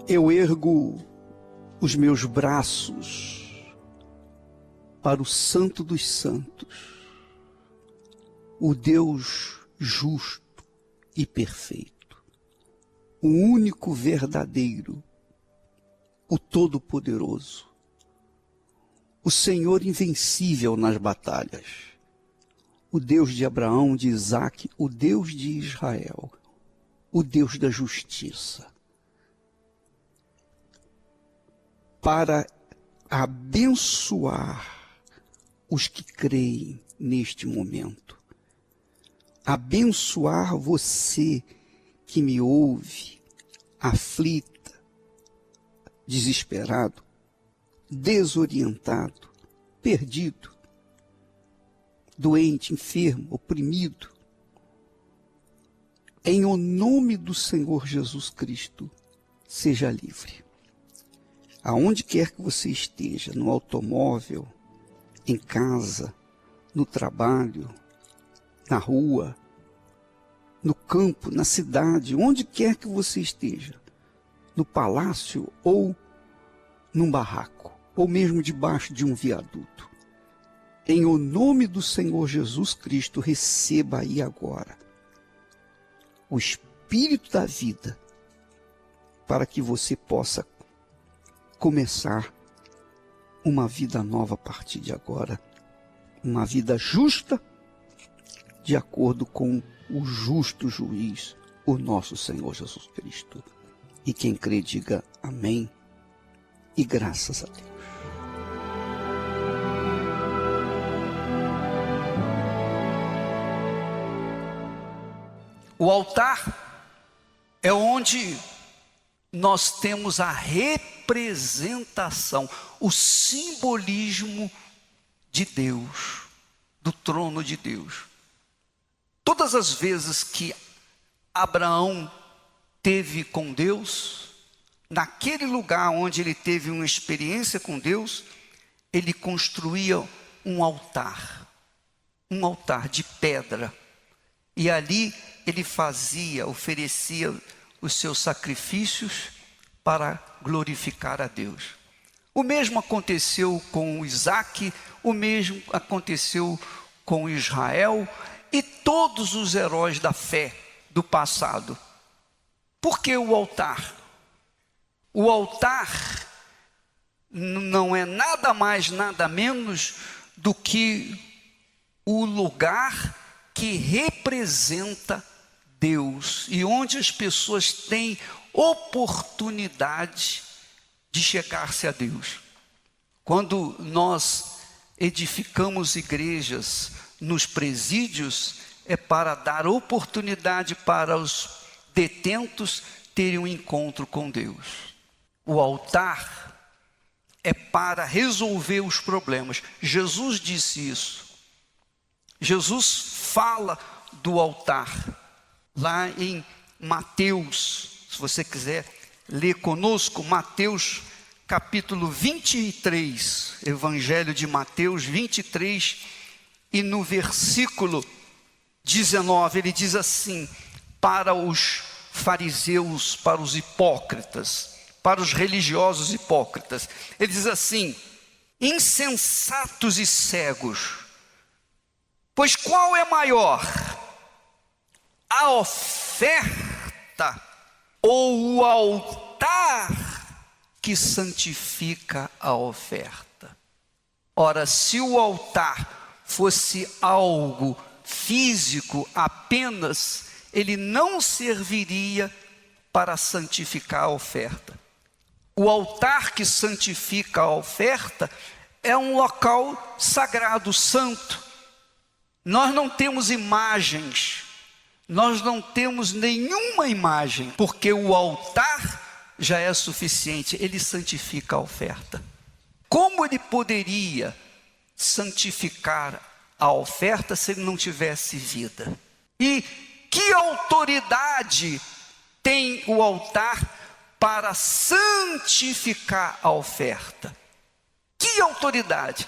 Eu ergo os meus braços para o Santo dos Santos, o Deus justo e perfeito, o único verdadeiro, o Todo-Poderoso, o Senhor invencível nas batalhas, o Deus de Abraão, de Isaque, o Deus de Israel, o Deus da justiça, para abençoar os que creem neste momento. Abençoar você que me ouve, aflita, desesperado, desorientado, perdido, doente, enfermo, oprimido. Em o nome do Senhor Jesus Cristo, seja livre. Aonde quer que você esteja, no automóvel, em casa, no trabalho, na rua, no campo, na cidade, onde quer que você esteja, no palácio ou num barraco, ou mesmo debaixo de um viaduto. Em o nome do Senhor Jesus Cristo, receba aí agora o Espírito da vida, para que você possa começar uma vida nova a partir de agora, uma vida justa, de acordo com o justo juiz, o nosso Senhor Jesus Cristo. E quem crê, diga amém e graças a Deus. O altar é onde nós temos a representação, o simbolismo de Deus, do trono de Deus. Todas as vezes que Abraão teve com Deus, naquele lugar onde ele teve uma experiência com Deus, ele construía um altar de pedra, e ali ele oferecia os seus sacrifícios para glorificar a Deus. O mesmo aconteceu com Isaque, o mesmo aconteceu com Israel e todos os heróis da fé do passado. Por que o altar? O altar não é nada mais, nada menos do que o lugar que representa Deus e onde as pessoas têm oportunidade de chegar-se a Deus. Quando nós edificamos igrejas nos presídios, é para dar oportunidade para os detentos terem um encontro com Deus. O altar é para resolver os problemas. Jesus disse isso. Jesus fala do altar lá em Mateus, se você quiser ler conosco, Mateus capítulo 23, Evangelho de Mateus 23, e no versículo 19, ele diz assim, para os fariseus, para os hipócritas, para os religiosos hipócritas, ele diz assim, insensatos e cegos, pois qual é maior, a oferta ou o altar que santifica a oferta? Ora, se o altar fosse algo físico apenas, ele não serviria para santificar a oferta. O altar que santifica a oferta é um local sagrado, santo. Nós não temos imagens, nós não temos nenhuma imagem, porque o altar já é suficiente, ele santifica a oferta. Como ele poderia santificar a oferta se ele não tivesse vida? E que autoridade tem o altar para santificar a oferta? Que autoridade?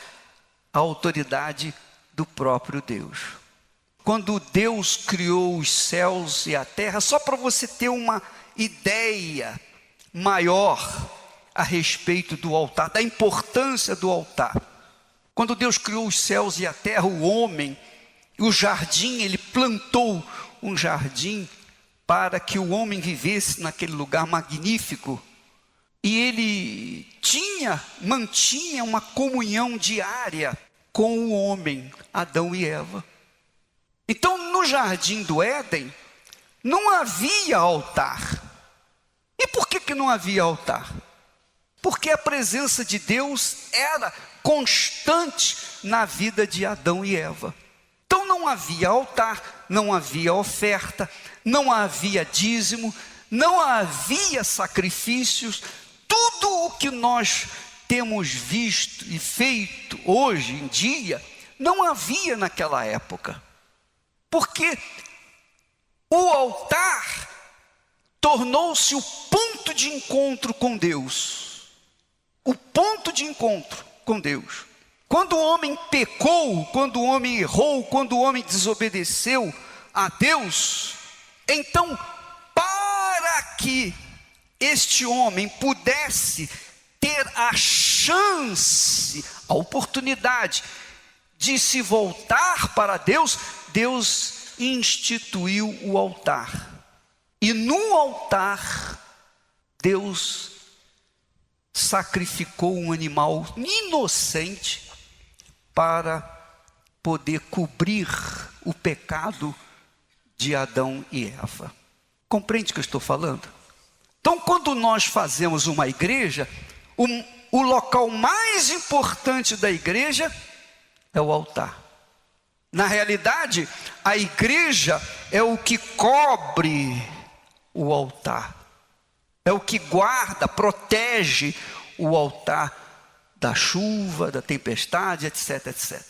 A autoridade do próprio Deus. Quando Deus criou os céus e a terra, só para você ter uma ideia, maior a respeito do altar, da importância do altar. Quando Deus criou os céus e a terra, o homem, o jardim, ele plantou um jardim para que o homem vivesse naquele lugar magnífico. E ele mantinha uma comunhão diária com o homem, Adão e Eva. Então, no jardim do Éden, não havia altar. E por que não havia altar? Porque a presença de Deus era constante na vida de Adão e Eva. Então não havia altar, não havia oferta, não havia dízimo, não havia sacrifícios. Tudo o que nós temos visto e feito hoje em dia, não havia naquela época. Porque o altar tornou-se o ponto de encontro com Deus. O ponto de encontro com Deus. Quando o homem pecou, quando o homem errou, quando o homem desobedeceu a Deus, então, para que este homem pudesse ter a chance, a oportunidade de se voltar para Deus, Deus instituiu o altar. E no altar, Deus sacrificou um animal inocente para poder cobrir o pecado de Adão e Eva. Compreende o que eu estou falando? Então, quando nós fazemos uma igreja, o local mais importante da igreja é o altar. Na realidade, a igreja é o que cobre o altar. É o que guarda, protege o altar da chuva, da tempestade, etc, etc.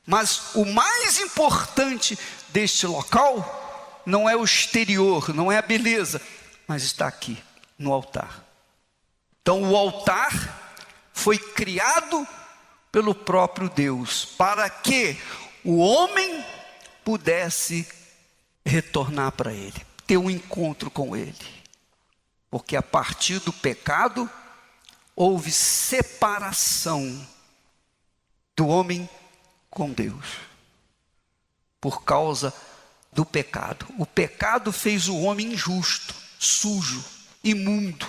Mas o mais importante deste local não é o exterior, não é a beleza, mas está aqui, no altar. Então o altar foi criado pelo próprio Deus, para que o homem pudesse retornar para Ele, ter um encontro com Ele. Porque a partir do pecado, houve separação do homem com Deus. Por causa do pecado. O pecado fez o homem injusto, sujo, imundo.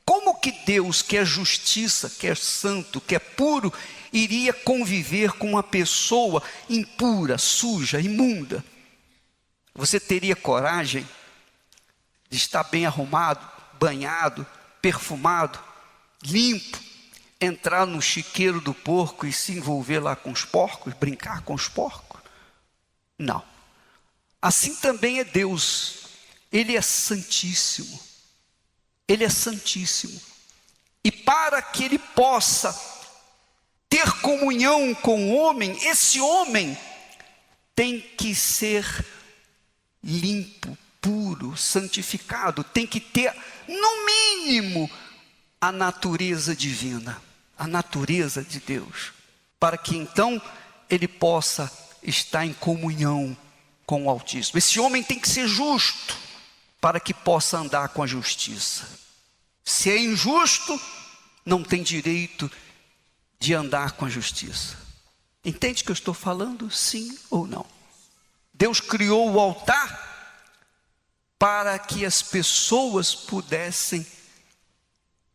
Como que Deus, que é justiça, que é santo, que é puro, iria conviver com uma pessoa impura, suja, imunda? Você teria coragem de estar bem arrumado, banhado, perfumado, limpo, entrar no chiqueiro do porco e se envolver lá com os porcos, brincar com os porcos? Não. Assim também é Deus. Ele é santíssimo. Ele é santíssimo. E para que ele possa ter comunhão com o homem, esse homem tem que ser limpo, puro, santificado, tem que ter, no mínimo, a natureza divina, a natureza de Deus, para que então ele possa estar em comunhão com o Altíssimo. Esse homem tem que ser justo, para que possa andar com a justiça. Se é injusto, não tem direito de andar com a justiça. Entende o que eu estou falando? Sim ou não? Deus criou o altar para que as pessoas pudessem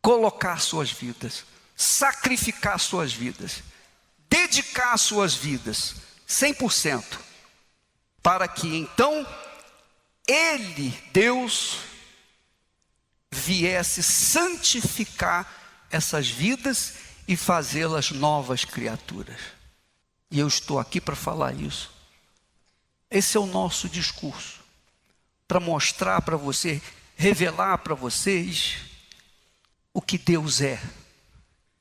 colocar suas vidas, sacrificar suas vidas, dedicar suas vidas 100%, para que então Ele, Deus, viesse santificar essas vidas e fazê-las novas criaturas. E eu estou aqui para falar isso. Esse é o nosso discurso, para mostrar para você, revelar para vocês o que Deus é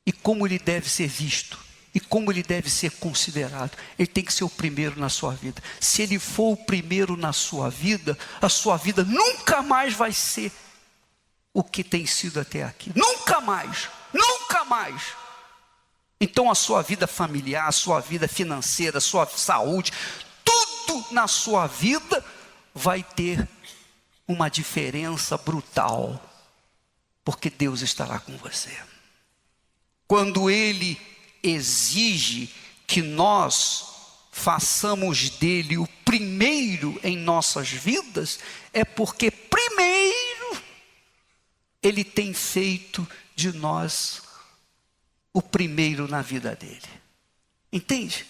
e como Ele deve ser visto e como Ele deve ser considerado. Ele tem que ser o primeiro na sua vida. Se Ele for o primeiro na sua vida, a sua vida nunca mais vai ser o que tem sido até aqui. Nunca mais, nunca mais. Então a sua vida familiar, a sua vida financeira, a sua saúde, tudo na sua vida vai ter uma diferença brutal. porque Deus estará com você. Quando Ele exige que nós façamos dele o primeiro em nossas vidas, é porque primeiro Ele tem feito de nós o primeiro na vida dele. Entende?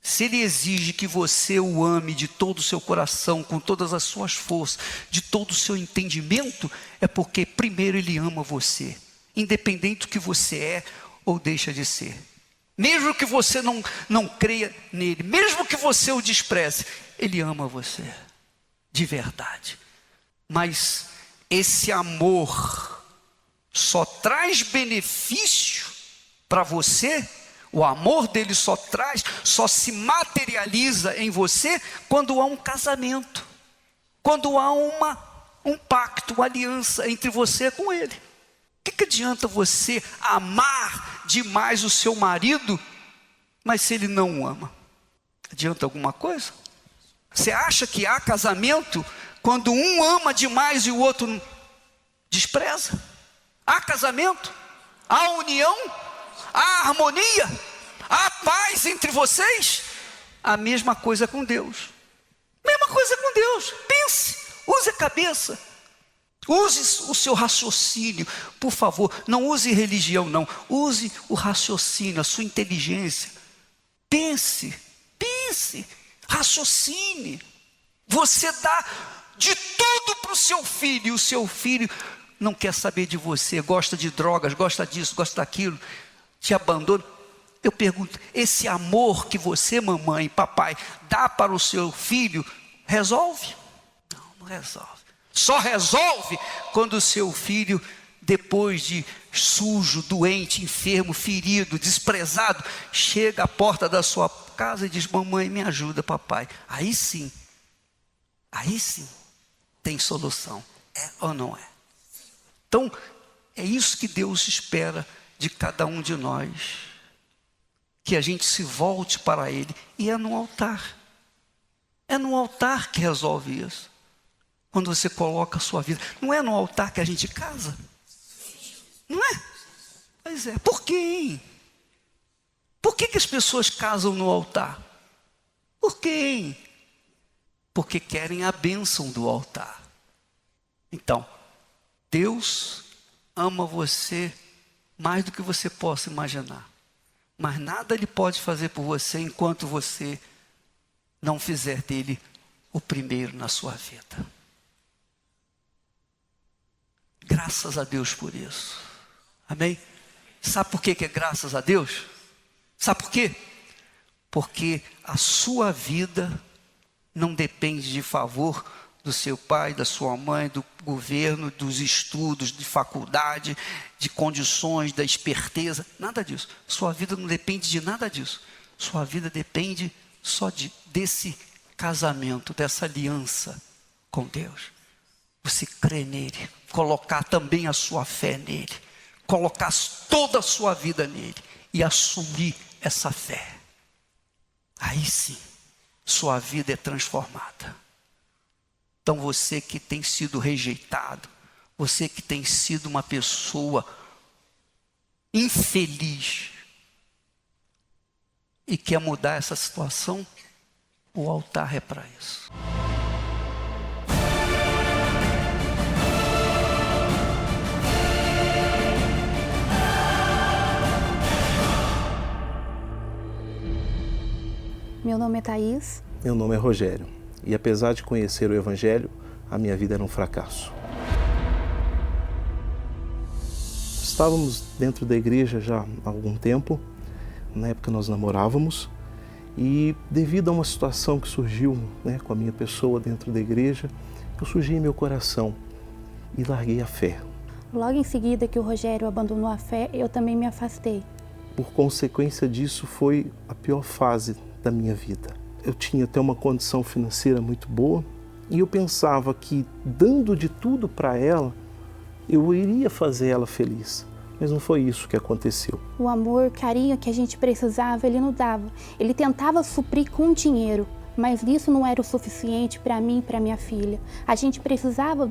Se Ele exige que você o ame de todo o seu coração, com todas as suas forças, de todo o seu entendimento, é porque primeiro Ele ama você, independente do que você é ou deixa de ser. Mesmo que você não creia nele, mesmo que você o despreze, Ele ama você, de verdade. Mas esse amor só traz benefício para você, o amor dele só se materializa em você quando há um casamento, quando há um pacto, uma aliança entre você com ele. O que adianta você amar demais o seu marido, mas se ele não o ama? Adianta alguma coisa? Você acha que há casamento quando um ama demais e o outro despreza? Há casamento? Há união? Há harmonia? Há paz entre vocês? A mesma coisa com Deus. Mesma coisa com Deus. Pense, use a cabeça. Use o seu raciocínio, por favor. Não use religião, não. Use o raciocínio, a sua inteligência. Pense, raciocine. Você dá de tudo para o seu filho, e o seu filho não quer saber de você, gosta de drogas, gosta disso, gosta daquilo, te abandona. Eu pergunto, esse amor que você, mamãe, papai, dá para o seu filho, resolve? Não resolve. Só resolve quando o seu filho, depois de sujo, doente, enfermo, ferido, desprezado, chega à porta da sua casa e diz: mamãe, me ajuda, papai. Aí sim tem solução. É ou não é? Então, é isso que Deus espera de cada um de nós, que a gente se volte para Ele, e é no altar. É no altar que resolve isso. Quando você coloca a sua vida, não é no altar que a gente casa? Não é? Pois é. Por quê, hein? Por que as pessoas casam no altar? Por quê, hein? Porque querem a bênção do altar. Então, Deus ama você mais do que você possa imaginar. Mas nada Ele pode fazer por você enquanto você não fizer dele o primeiro na sua vida. Graças a Deus por isso. Amém? Sabe por que é graças a Deus? Sabe por quê? Porque a sua vida não depende de favor do seu pai, da sua mãe, do governo, dos estudos, de faculdade, de condições, da esperteza, nada disso. Sua vida não depende de nada disso. Sua vida depende só desse casamento, dessa aliança com Deus. Você crê nele, colocar também a sua fé nele, colocar toda a sua vida nele e assumir essa fé. Aí sim, sua vida é transformada. Então você que tem sido rejeitado, você que tem sido uma pessoa infeliz e quer mudar essa situação, o altar é para isso. Meu nome é Thaís. Meu nome é Rogério. E apesar de conhecer o Evangelho, a minha vida era um fracasso. Estávamos dentro da igreja já há algum tempo. Na época nós namorávamos. E devido a uma situação que surgiu, com a minha pessoa dentro da igreja, eu sujei meu coração e larguei a fé. Logo em seguida que o Rogério abandonou a fé, eu também me afastei. Por consequência disso, foi a pior fase da minha vida. Eu tinha até uma condição financeira muito boa e eu pensava que, dando de tudo para ela, eu iria fazer ela feliz. Mas não foi isso que aconteceu. O amor, carinho que a gente precisava, ele não dava. Ele tentava suprir com dinheiro, mas isso não era o suficiente para mim e para minha filha.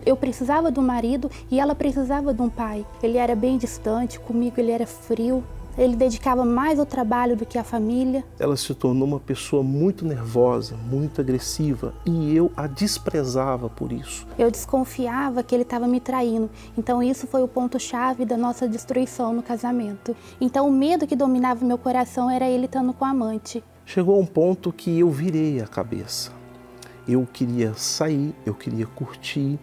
Eu precisava do marido e ela precisava de um pai. Ele era bem distante, comigo ele era frio. Ele dedicava mais ao trabalho do que à família. Ela se tornou uma pessoa muito nervosa, muito agressiva, e eu a desprezava por isso. Eu desconfiava que ele estava me traindo. Então isso foi o ponto-chave da nossa destruição no casamento. Então o medo que dominava o meu coração era ele estando com a amante. Chegou a um ponto que eu virei a cabeça. Eu queria sair, eu queria curtir.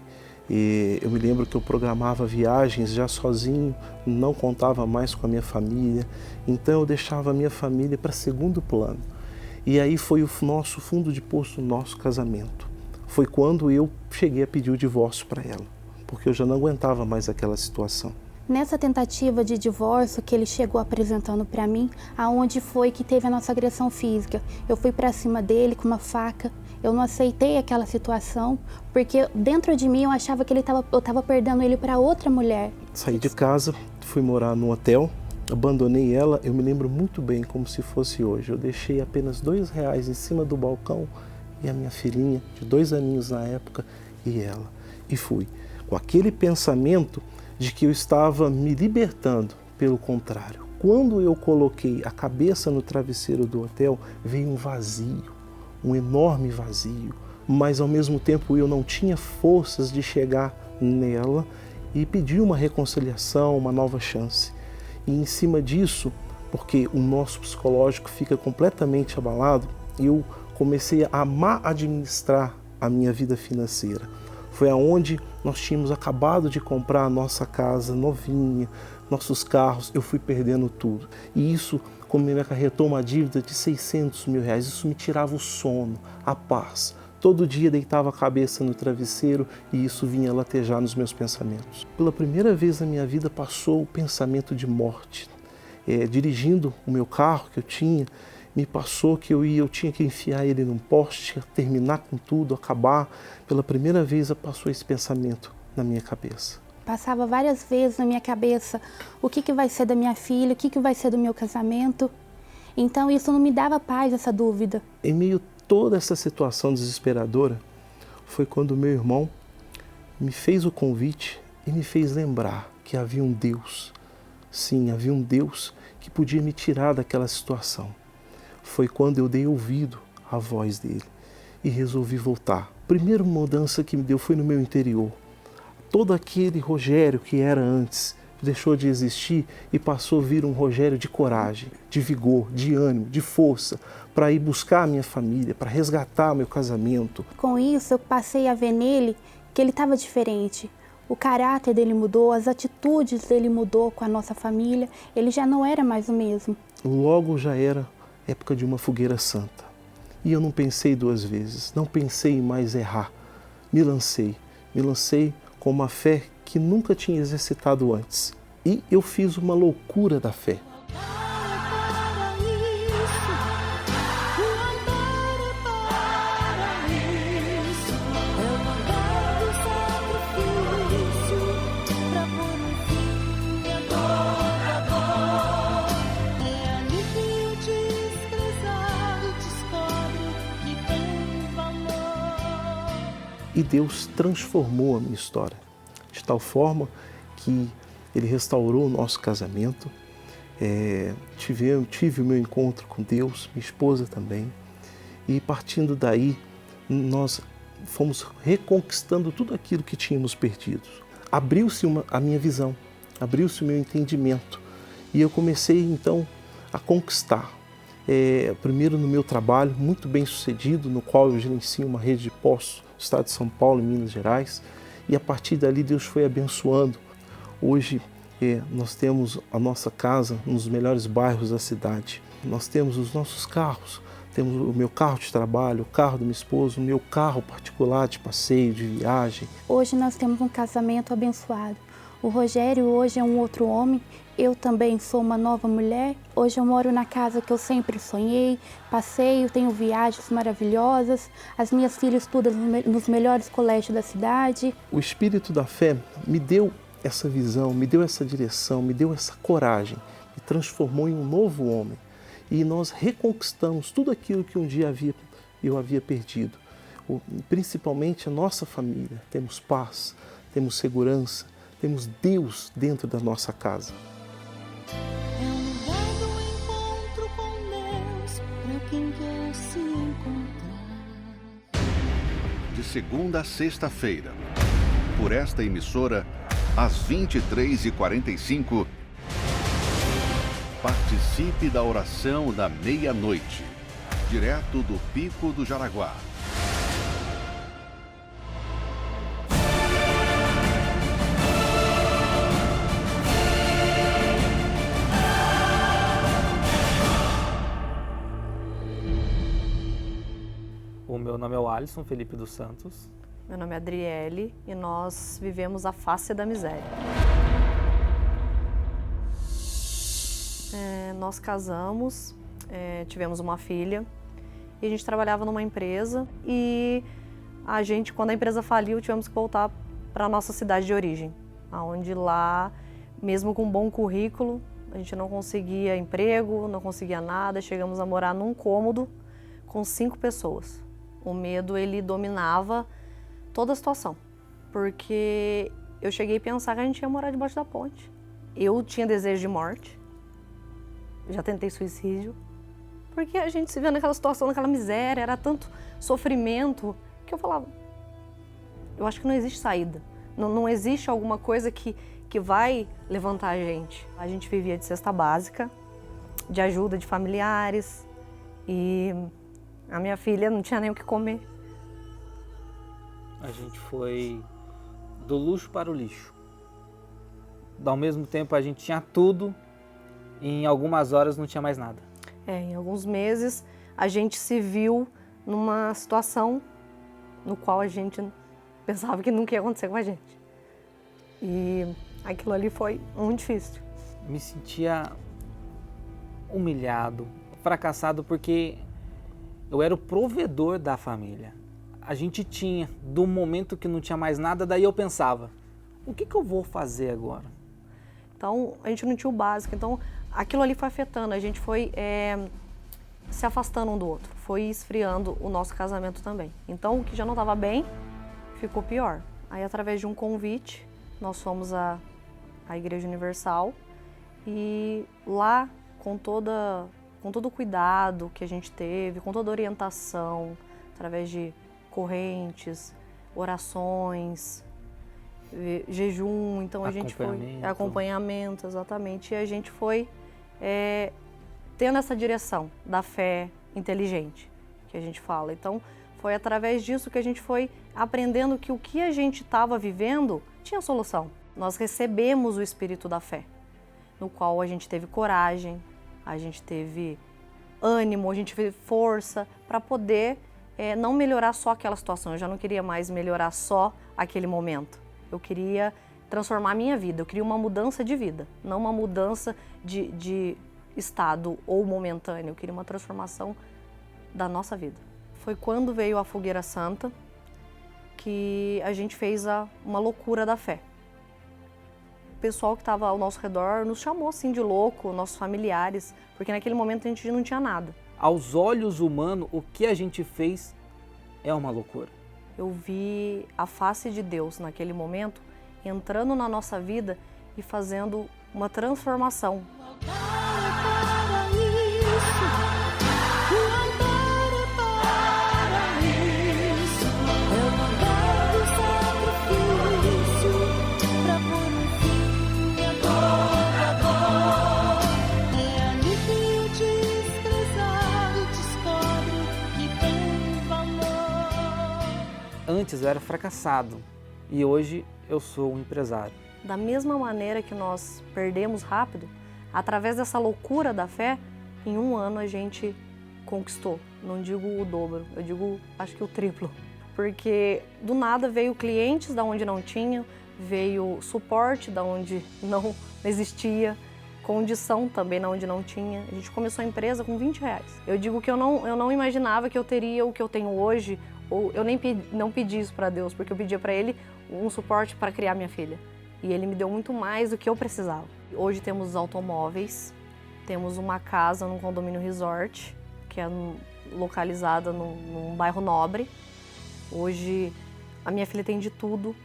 Eu me lembro que eu programava viagens já sozinho, não contava mais com a minha família, então eu deixava a minha família para segundo plano. E aí foi o nosso fundo de poço, o nosso casamento. Foi quando eu cheguei a pedir o divórcio para ela, porque eu já não aguentava mais aquela situação. Nessa tentativa de divórcio que ele chegou apresentando para mim, aonde foi que teve a nossa agressão física. Eu fui para cima dele com uma faca. Eu não aceitei aquela situação, porque dentro de mim eu achava que eu estava perdendo ele para outra mulher. Saí de casa, fui morar num hotel, abandonei ela, eu me lembro muito bem como se fosse hoje. Eu deixei apenas R$2 em cima do balcão e a minha filhinha, de 2 aninhos na época, e ela. E fui, com aquele pensamento de que eu estava me libertando. Pelo contrário, quando eu coloquei a cabeça no travesseiro do hotel, veio um vazio, um enorme vazio, mas ao mesmo tempo eu não tinha forças de chegar nela e pedir uma reconciliação, uma nova chance. E em cima disso, porque o nosso psicológico fica completamente abalado, eu comecei a mal administrar a minha vida financeira. Foi aonde nós tínhamos acabado de comprar a nossa casa novinha, nossos carros, eu fui perdendo tudo. E isso me acarretou uma dívida de R$600 mil. Isso me tirava o sono, a paz. Todo dia deitava a cabeça no travesseiro e isso vinha latejar nos meus pensamentos. Pela primeira vez na minha vida passou o pensamento de morte. Dirigindo o meu carro que eu tinha, me passou que eu tinha que enfiar ele num poste, terminar com tudo, acabar. Pela primeira vez passou esse pensamento na minha cabeça. Passava várias vezes na minha cabeça o que vai ser da minha filha, o que vai ser do meu casamento. Então isso não me dava paz, essa dúvida. Em meio a toda essa situação desesperadora, foi quando meu irmão me fez o convite e me fez lembrar que havia um Deus. Sim, havia um Deus que podia me tirar daquela situação. Foi quando eu dei ouvido à voz dele e resolvi voltar. A primeira mudança que me deu foi no meu interior. Todo aquele Rogério que era antes deixou de existir e passou a vir um Rogério de coragem, de vigor, de ânimo, de força, para ir buscar a minha família, para resgatar o meu casamento. Com isso, eu passei a ver nele que ele estava diferente. O caráter dele mudou, as atitudes dele mudou com a nossa família. Ele já não era mais o mesmo. Logo já era época de uma fogueira santa. E eu não pensei 2 vezes, não pensei em mais errar. Me lancei com uma fé que nunca tinha exercitado antes. E eu fiz uma loucura da fé. E Deus transformou a minha história, de tal forma que Ele restaurou o nosso casamento. Tive o meu encontro com Deus, minha esposa também. E partindo daí, nós fomos reconquistando tudo aquilo que tínhamos perdido. Abriu-se a minha visão, abriu-se o meu entendimento. E eu comecei então a conquistar. Primeiro no meu trabalho, muito bem sucedido, no qual eu gerencio uma rede de postos no estado de São Paulo e Minas Gerais, e a partir dali Deus foi abençoando. Hoje nós temos a nossa casa nos melhores bairros da cidade, nós temos os nossos carros, temos o meu carro de trabalho, o carro do meu esposo, o meu carro particular de passeio, de viagem. Hoje nós temos um casamento abençoado. O Rogério hoje é um outro homem, eu também sou uma nova mulher. Hoje eu moro na casa que eu sempre sonhei, passeio, tenho viagens maravilhosas, as minhas filhas estudam nos melhores colégios da cidade. O espírito da fé me deu essa visão, me deu essa direção, me deu essa coragem, me transformou em um novo homem. E nós reconquistamos tudo aquilo que um dia havia eu havia perdido. Principalmente a nossa família. Temos paz, temos segurança, temos Deus dentro da nossa casa. É um lugar do encontro com Deus, para quem quer se encontrar. De segunda a sexta-feira, por esta emissora, às 23h45, participe da oração da meia-noite, direto do Pico do Jaraguá. O meu nome é o Alisson Felipe dos Santos. Meu nome é Adriele e nós vivemos a face da miséria. Nós casamos, tivemos uma filha e a gente trabalhava numa empresa e a gente, quando a empresa faliu, tivemos que voltar para a nossa cidade de origem, onde lá, mesmo com um bom currículo, a gente não conseguia emprego, não conseguia nada, chegamos a morar num cômodo com 5 pessoas. O medo, ele dominava toda a situação, porque eu cheguei a pensar que a gente ia morar debaixo da ponte. Eu tinha desejo de morte, já tentei suicídio, porque a gente se via naquela situação, naquela miséria, era tanto sofrimento, que eu falava, eu acho que não existe saída, não existe alguma coisa que vai levantar a gente. A gente vivia de cesta básica, de ajuda de familiares, e a minha filha não tinha nem o que comer. A gente foi do luxo para o lixo. Ao mesmo tempo a gente tinha tudo e em algumas horas não tinha mais nada. Em alguns meses a gente se viu numa situação no qual a gente pensava que nunca ia acontecer com a gente. E aquilo ali foi muito difícil. Me sentia humilhado, fracassado, porque eu era o provedor da família. A gente tinha, do momento que não tinha mais nada, daí eu pensava, o que eu vou fazer agora? Então, a gente não tinha o básico, então aquilo ali foi afetando, a gente foi se afastando um do outro, foi esfriando o nosso casamento também. Então, o que já não estava bem, ficou pior. Aí, através de um convite, nós fomos à Igreja Universal e lá, com todo o cuidado que a gente teve, com toda a orientação, através de correntes, orações, jejum, então a gente foi... Acompanhamento, exatamente. E a gente foi tendo essa direção da fé inteligente, que a gente fala. Então, foi através disso que a gente foi aprendendo que o que a gente estava vivendo tinha solução. Nós recebemos o espírito da fé, no qual a gente teve coragem, a gente teve ânimo, a gente teve força para poder não melhorar só aquela situação. Eu já não queria mais melhorar só aquele momento. Eu queria transformar a minha vida, eu queria uma mudança de vida, não uma mudança de estado ou momentâneo. Eu queria uma transformação da nossa vida. Foi quando veio a Fogueira Santa que a gente fez uma loucura da fé. O pessoal que estava ao nosso redor nos chamou assim de louco, nossos familiares, porque naquele momento a gente não tinha nada. Aos olhos humanos, o que a gente fez é uma loucura. Eu vi a face de Deus naquele momento entrando na nossa vida e fazendo uma transformação. Antes eu era fracassado e hoje eu sou um empresário. Da mesma maneira que nós perdemos rápido, através dessa loucura da fé, em um ano a gente conquistou. Não digo o dobro, eu digo acho que o triplo. Porque do nada veio clientes da onde não tinha, veio suporte da onde não existia, condição também da onde não tinha. A gente começou a empresa com R$20. Eu digo que eu não imaginava que eu teria o que eu tenho hoje, ou eu nem não pedi isso para Deus, porque eu pedia para Ele um suporte para criar minha filha. E Ele me deu muito mais do que eu precisava. Hoje temos automóveis, temos uma casa num condomínio resort, que é localizada num bairro nobre. Hoje a minha filha tem de tudo.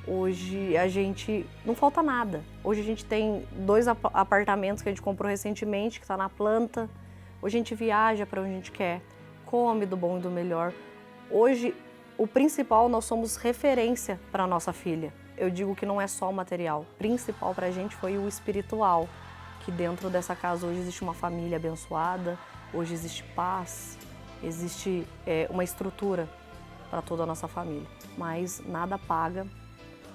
Hoje a gente não falta nada. Hoje a gente tem 2 apartamentos que a gente comprou recentemente, que está na planta. Hoje a gente viaja para onde a gente quer, come do bom e do melhor. Hoje, o principal, nós somos referência para a nossa filha. Eu digo que não é só o material. O principal para a gente foi o espiritual, que dentro dessa casa hoje existe uma família abençoada, hoje existe paz, existe uma estrutura para toda a nossa família. Mas nada paga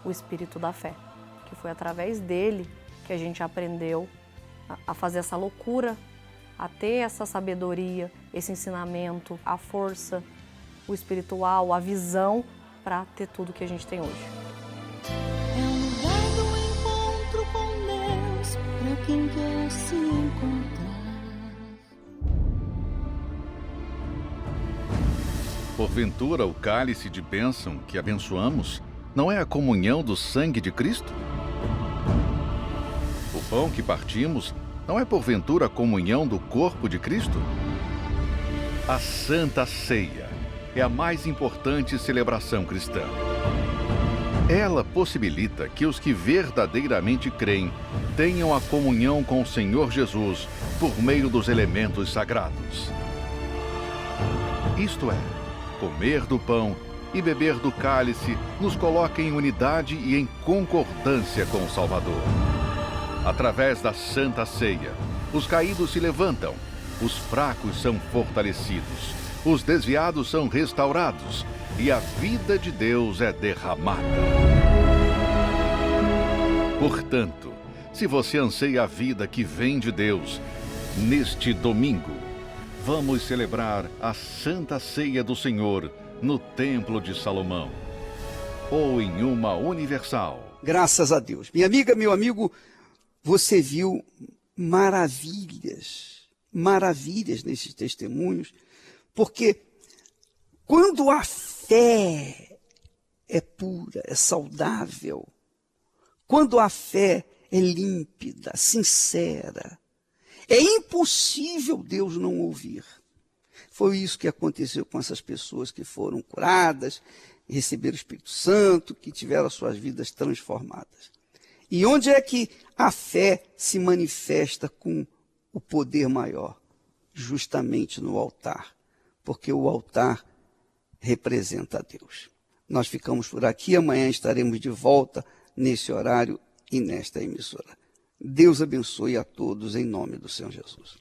o espírito da fé, que foi através dele que a gente aprendeu a fazer essa loucura, a ter essa sabedoria, esse ensinamento, a força, o espiritual, a visão para ter tudo que a gente tem hoje. É um lugar do encontro com Deus para quem quer se encontrar. Porventura, o cálice de bênção que abençoamos não é a comunhão do sangue de Cristo? O pão que partimos não é porventura a comunhão do corpo de Cristo? A Santa Ceia é a mais importante celebração cristã. Ela possibilita que os que verdadeiramente creem tenham a comunhão com o Senhor Jesus por meio dos elementos sagrados. Isto é, comer do pão e beber do cálice nos coloca em unidade e em concordância com o Salvador. Através da Santa Ceia, os caídos se levantam, os fracos são fortalecidos, os desviados são restaurados e a vida de Deus é derramada. Portanto, se você anseia a vida que vem de Deus, neste domingo, vamos celebrar a Santa Ceia do Senhor no Templo de Salomão, ou em uma universal. Graças a Deus. Minha amiga, meu amigo, você viu maravilhas nesses testemunhos, porque quando a fé é pura, é saudável, quando a fé é límpida, sincera, é impossível Deus não ouvir. Foi isso que aconteceu com essas pessoas que foram curadas, receberam o Espírito Santo, que tiveram as suas vidas transformadas. E onde é que a fé se manifesta com o poder maior? Justamente no altar, porque o altar representa a Deus. Nós ficamos por aqui, amanhã estaremos de volta nesse horário e nesta emissora. Deus abençoe a todos em nome do Senhor Jesus.